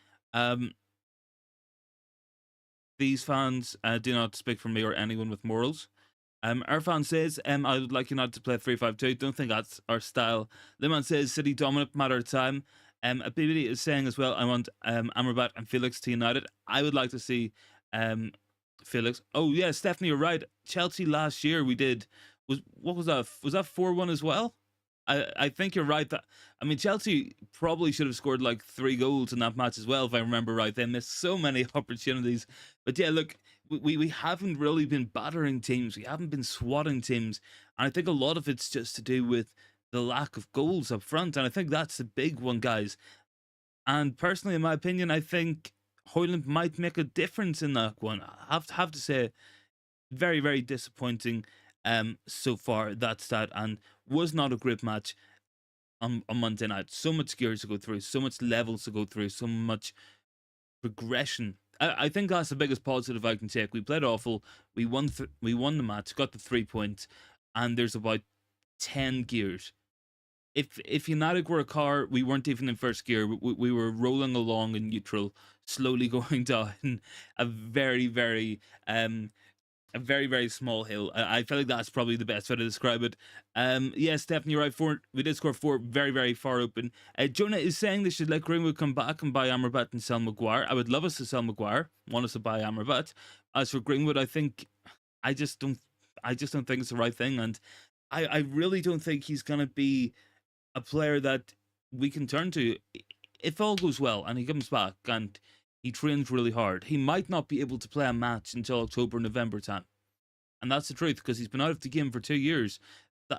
These fans do not speak for me or anyone with morals. Irfan says, I would like you not to play 3-5-2. Don't think that's our style. Liman says, City dominant, matter of time. Abibidi is saying as well, I want Amrabat and Felix to United. I would like to see Felix. Oh, yeah, Stephanie, you're right. Chelsea last year we did. What was that? Was that 4-1 as well? I think you're right. I mean, Chelsea probably should have scored like 3 goals in that match as well, if I remember right. They missed so many opportunities. But yeah, look, we haven't really been battering teams. We haven't been swatting teams. And I think a lot of it's just to do with the lack of goals up front. And I think that's the big one, guys. And personally, in my opinion, I think Højlund might make a difference in that one. I have to say, very, very disappointing so far, that stat, and was not a great match on Monday night. So much gears to go through, so much levels to go through, so much progression. I think that's the biggest positive I can take. We played awful. We won the match, got the 3 points, and there's about 10 gears. If United were a car, we weren't even in first gear. We were rolling along in neutral, slowly going down a very, very small hill. I feel like that's probably the best way to describe it. Yeah, Stefan, you're right. We did score 4, very, very far open. Jonah is saying they should let Greenwood come back and buy Amrabat and sell Maguire. I would love us to sell Maguire. Want us to buy Amrabat. As for Greenwood, I just don't think it's the right thing, and I really don't think he's gonna be a player that we can turn to if all goes well and he comes back and he trains really hard. He might not be able to play a match until October, November time. And that's the truth, because he's been out of the game for 2 years.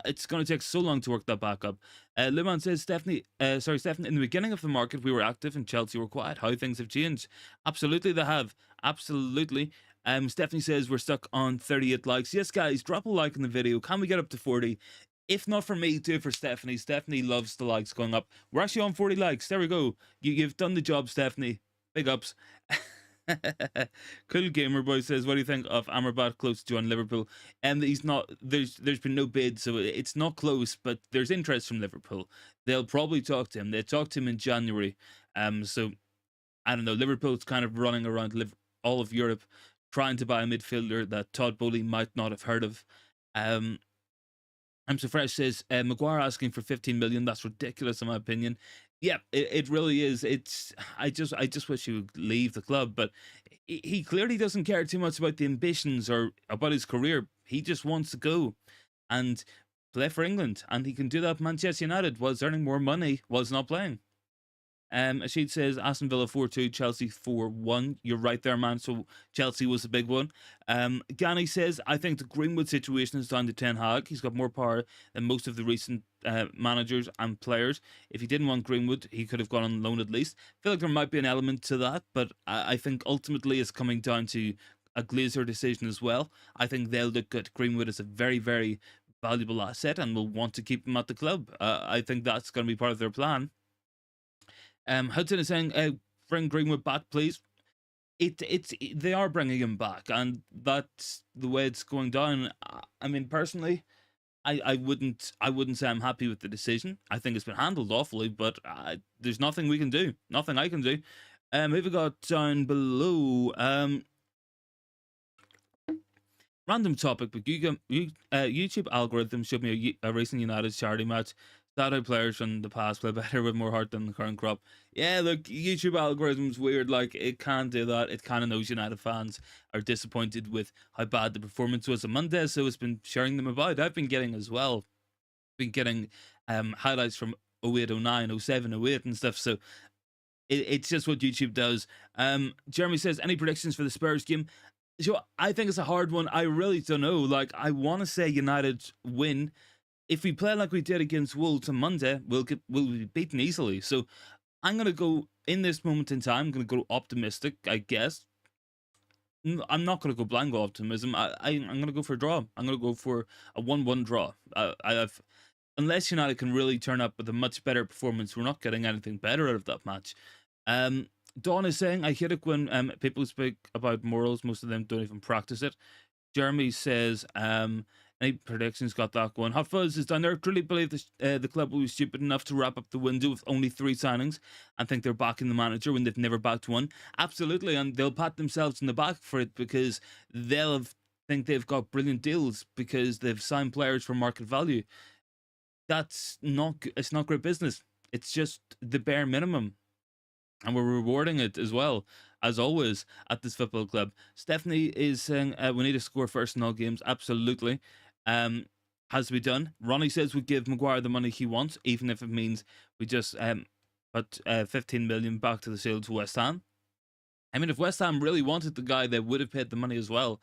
It's going to take so long to work that back up. Liman says, Stefan, in the beginning of the market, we were active and Chelsea were quiet. How things have changed? Absolutely, they have. Absolutely. Stephanie says, we're stuck on 38 likes. Yes, guys, drop a like in the video. Can we get up to 40? If not for me, do it for Stephanie. Stephanie loves the likes going up. We're actually on 40 likes. There we go. You've done the job, Stephanie. Big ups. Cool Gamer Boy says, what do you think of Amrabat close to join Liverpool? And he's not, there's been no bid, so it's not close, but there's interest from Liverpool. They'll probably talk to him. They talked to him in January. So I don't know. Liverpool's kind of running around all of Europe trying to buy a midfielder that Todd Bowley might not have heard of. I'm so fresh says, Maguire asking for 15 million. That's ridiculous in my opinion. Yeah, it really is. I just wish he would leave the club, but he clearly doesn't care too much about the ambitions or about his career. He just wants to go and play for England, and he can do that at Manchester United whilst earning more money whilst not playing. Ashid says Aston Villa 4-2, Chelsea 4-1. You're right there, man. So Chelsea was a big one. Gani says, I think the Greenwood situation is down to Ten Hag. He's got more power than most of the recent managers and players. If he didn't want Greenwood, he could have gone on loan at least. I feel like there might be an element to that, but I think ultimately it's coming down to a Glazer decision as well. I think they'll look at Greenwood as a very, very valuable asset and will want to keep him at the club. I think that's going to be part of their plan. Hudson is saying, bring Greenwood back, please. They are bringing him back, and that's the way it's going down. I mean, personally, I wouldn't say I'm happy with the decision. I think it's been handled awfully, but there's nothing we can do. Nothing I can do. Who have we got down below? Random topic, but YouTube algorithm showed me a recent United charity match. Thought how players from the past play better with more heart than the current crop. Yeah, look, YouTube algorithm's weird. Like, it can't do that. It kind of knows United fans are disappointed with how bad the performance was on Monday, so it's been sharing them about. I've been getting as well. Been getting highlights from 08, 09, 07, 08 and stuff. So it's just what YouTube does. Jeremy says, any predictions for the Spurs game? So I think it's a hard one. I really don't know. Like, I want to say United win. If we play like we did against Wolves on Monday, we'll be beaten easily. So I'm gonna go in this moment in time. I'm gonna go optimistic, I guess. I'm not gonna go blind optimism. I'm gonna go for a draw. I'm gonna go for a 1-1 draw. I've unless United can really turn up with a much better performance, we're not getting anything better out of that match. Dawn is saying, I hate it when people speak about morals. Most of them don't even practice it. Jeremy says, any predictions? Got that going. Hot Fuzz is down there. Truly believe the club will be stupid enough to wrap up the window with only 3 signings and think they're backing the manager when they've never backed one. Absolutely, and they'll pat themselves in the back for it because think they've got brilliant deals because they've signed players for market value. It's not great business. It's just the bare minimum. And we're rewarding it as well, as always, at this football club. Stephanie is saying we need to score first in all games. Absolutely. Has to be done. Ronnie says we give Maguire the money he wants, even if it means we just put 15 million back to the sale to West Ham. I mean, if West Ham really wanted the guy, they would have paid the money as well.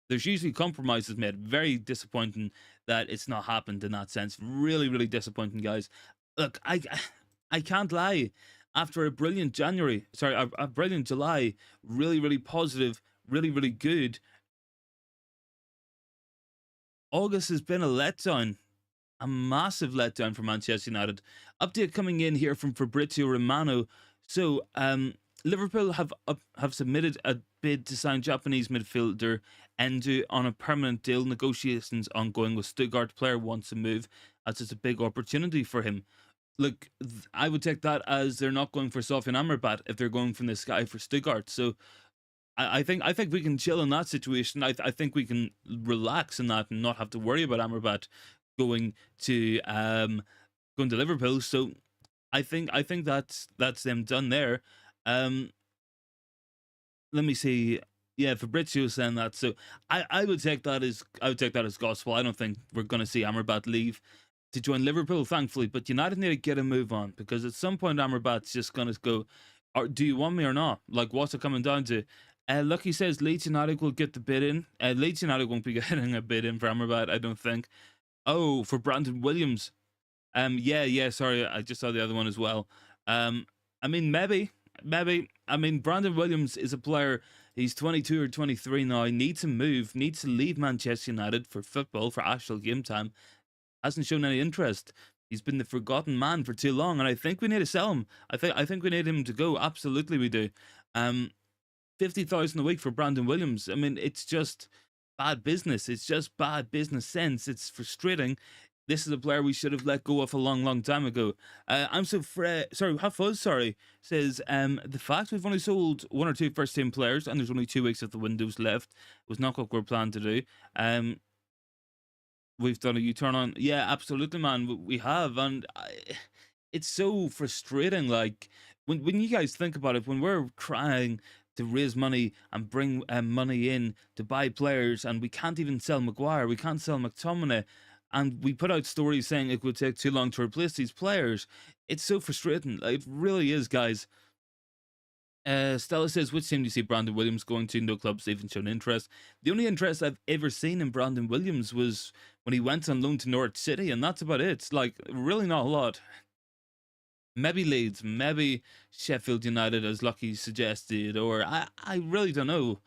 There's usually compromises made. Very disappointing that it's not happened in that sense. Really, really disappointing, guys. Look, I can't lie. After a brilliant a brilliant July, really, really positive, really, really good, August has been a letdown. A massive letdown for Manchester United. Update coming in here from Fabrizio Romano. So, Liverpool have submitted a bid to sign Japanese midfielder Endo on a permanent deal. Negotiations ongoing with Stuttgart. Player wants to move as it's a big opportunity for him. Look, I would take that as they're not going for Sofian Amrabat if they're going from this guy for Stuttgart. So I think we can chill in that situation. I think we can relax in that and not have to worry about Amrabat going to Liverpool. So I think that's them done there. Let me see. Yeah, Fabrizio saying that. So I would take that as gospel. I don't think we're going to see Amrabat leave to join Liverpool, thankfully, but United need to get a move on because at some point Amrabat's just going to go, do you want me or not? Like, what's it coming down to? Lucky says Leeds United will get the bid in. Leeds United won't be getting a bid in for Amrabat, I don't think. Oh, for Brandon Williams. Yeah, sorry, I just saw the other one as well. I mean, maybe. I mean, Brandon Williams is a player, he's 22 or 23 now, he needs to move, needs to leave Manchester United for football, for actual game time. Hasn't shown any interest. He's been the forgotten man for too long, and I think we need to sell him. I think we need him to go. Absolutely, we do. 50,000 a week for Brandon Williams. I mean, it's just bad business. It's just bad business sense. It's frustrating. This is a player we should have let go of a long, long time ago. I'm so sorry. Have fuzz. Sorry. Says the fact we've only sold 1 or 2 first team players, and there's only 2 weeks of the windows left, was not what we're planning to do. We've done a U-turn on. Yeah, absolutely, man. We have, and it's so frustrating. Like when you guys think about it, when we're trying to raise money and bring money in to buy players, and we can't even sell Maguire, we can't sell McTominay, and we put out stories saying it would take too long to replace these players. It's so frustrating. Like, it really is, guys. Stella says, which team do you see Brandon Williams going to? No clubs even shown interest. The only interest I've ever seen in Brandon Williams was when he went on loan to Norwich City, and that's about it. Like, really not a lot. Maybe Leeds, maybe Sheffield United, as Lucky suggested, or I really don't know.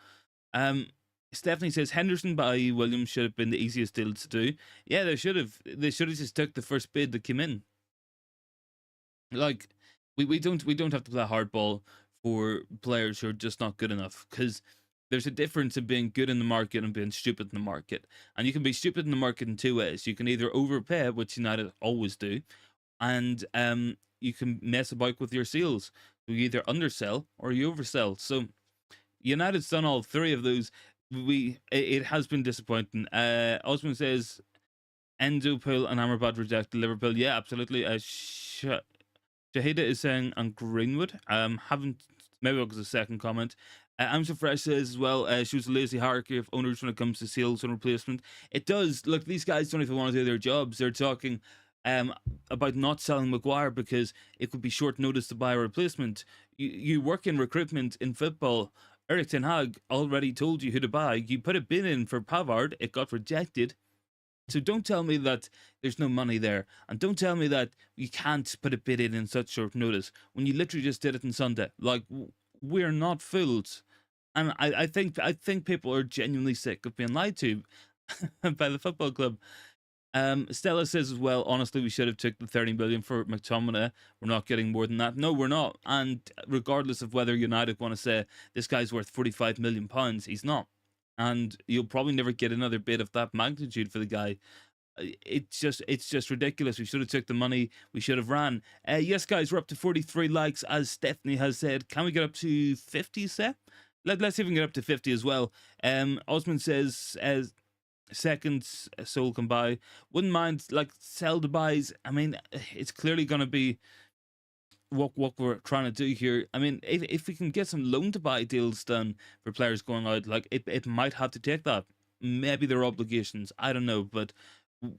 Stephanie says Henderson by Williams should have been the easiest deal to do. Yeah, they should have. They should have just took the first bid that came in. Like, we don't have to play hardball for players who are just not good enough, because there's a difference in being good in the market and being stupid in the market. And you can be stupid in the market in 2 ways. You can either overpay, which United always do, and you can mess about with your sales. So you either undersell or you oversell. So United's done all 3 of those. it has been disappointing. Osman says Endo pull and Amrabat reject Liverpool. Yeah, absolutely. Shahida is saying on Greenwood. Haven't, maybe because a second comment. I'm so fresh says as well. Shows a lazy hierarchy of owners when it comes to sales and replacement. It does. Look, these guys don't even want to do their jobs. They're talking about not selling Maguire because it could be short notice to buy a replacement. You work in recruitment in football. Eric Ten Hag already told you who to buy. You put a bid in for Pavard. It got rejected. So don't tell me that there's no money there, and don't tell me that you can't put a bid in such short notice when you literally just did it on Sunday. Like, we're not fools, and I think people are genuinely sick of being lied to by the football club. Stella says as well, honestly, we should have took the 30 million for McTominay. We're not getting more than that. No, we're not. And regardless of whether United want to say this guy's worth 45 million pounds, he's not. And you'll probably never get another bid of that magnitude for the guy. It's just ridiculous. We should have took the money. We should have ran. Yes, guys, we're up to 43 likes, as Stephanie has said. Can we get up to 50, Seth? Let's even get up to 50 as well. Osman says, seconds soul can buy. Wouldn't mind, like, sell to buys. I mean, it's clearly going to be what we're trying to do here. I mean, if we can get some loan to buy deals done for players going out, like, it might have to take that. Maybe their obligations, I don't know, but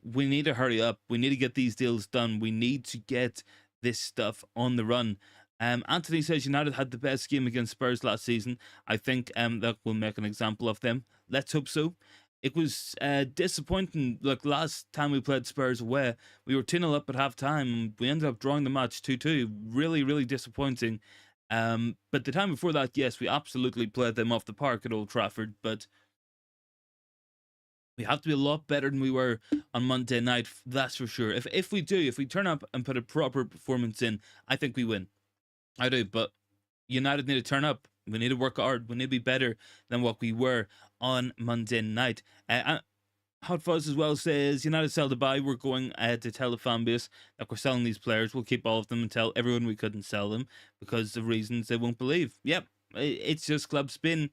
we need to hurry up. We need to get these deals done. We need to get this stuff on the run. Anthony says United had the best game against Spurs last season. I think that will make an example of them. Let's hope so. It was disappointing. Like, last time we played Spurs away, we were 2-0 up at half time. We ended up drawing the match 2-2. Really, really disappointing. But the time before that, yes, we absolutely played them off the park at Old Trafford. But we have to be a lot better than we were on Monday night, that's for sure. If we turn up and put a proper performance in, I think we win. I do, but United need to turn up. We need to work hard. We need to be better than what we were on Monday night. Hot Fuzz as well says, United sell to buy. We're going to tell the fan base that we're selling these players. We'll keep all of them and tell everyone we couldn't sell them because of reasons they won't believe. Yep, it's just club spin.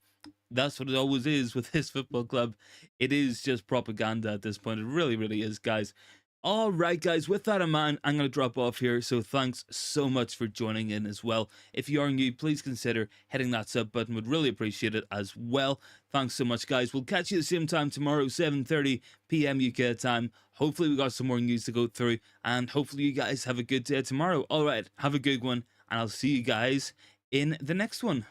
That's what it always is with this football club. It is just propaganda at this point. It really, really is, guys. All right, guys, with that in mind, I'm going to drop off here. So thanks so much for joining in as well. If you are new, please consider hitting that sub button. Would really appreciate it as well. Thanks so much, guys. We'll catch you the same time tomorrow, 7:30 p.m. UK time. Hopefully we got some more news to go through, and hopefully you guys have a good day tomorrow. All right, have a good one, and I'll see you guys in the next one.